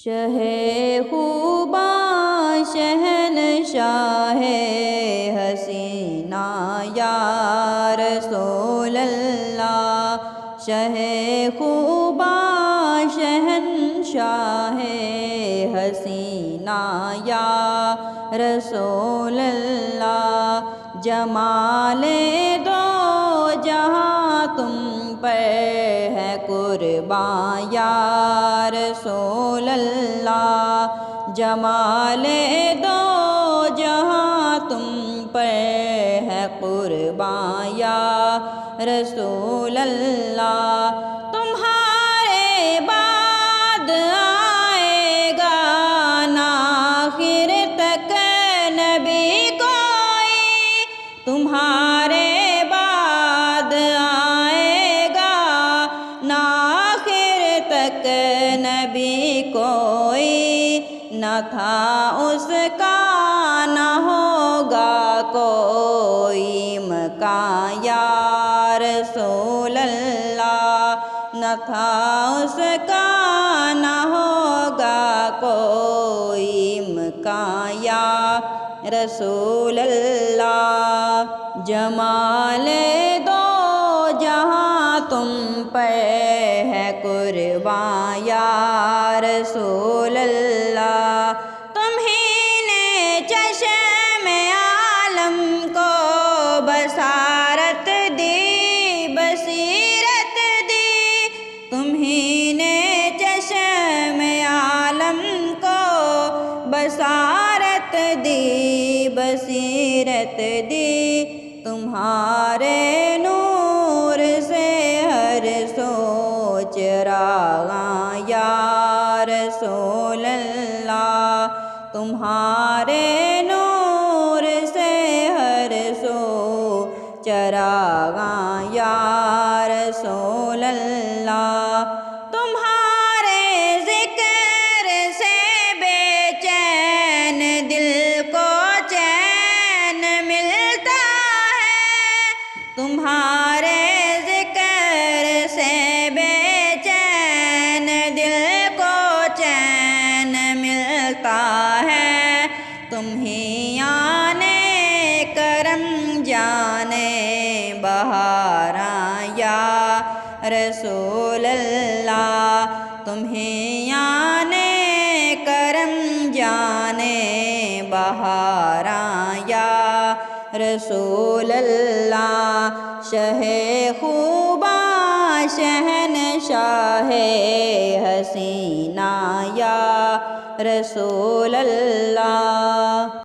شہ خوباں شہنشاہ حسینہ یا رسول اللہ، شہ خوباں شہنشاہ حسینہ یا رسول اللہ، جمال دو جہاں تم پر ہے قرباں یا رسول اللہ، جمال دو جہاں تم پر ہے قرباں یا رسول اللہ، تمہارے بعد آئے گا نہ آخر تک نبی کوئی، تمہارے بعد آئے گا نہ آخر تک نبی کوئی، نہ تھا اس کا نہ ہوگا کوئی مکان یا رسول اللہ، نہ تھا اس کا نہ ہوگا کوئی مکان یا رسول اللہ، جمال دو جہاں تم پر ہے قرباں یا رسول اللہ، تمہیں نے چشم عالم کو بصارت دی بصیرت دی، تمہیں نے چشم عالم کو بصارت دی بصیرت دی، تمہارے نور سے ہر سو چراغاں یا رسول اللہ، تمہارے نور سے ہر سو چراغاں یا رسول اللہ، تمہارے ذکر سے بے چین دل کو چین ملتا ہے، تمہارے ذکر سے بے چین دل کو چین ملتا ہے، تمہیں آنے کرم جانے بہاراں یا رسول اللہ، تمہیں آنے کرم جانے بہاراں یا رسول اللہ، شہ خوباں شہنشاہ حسینہ یا رسول اللہ۔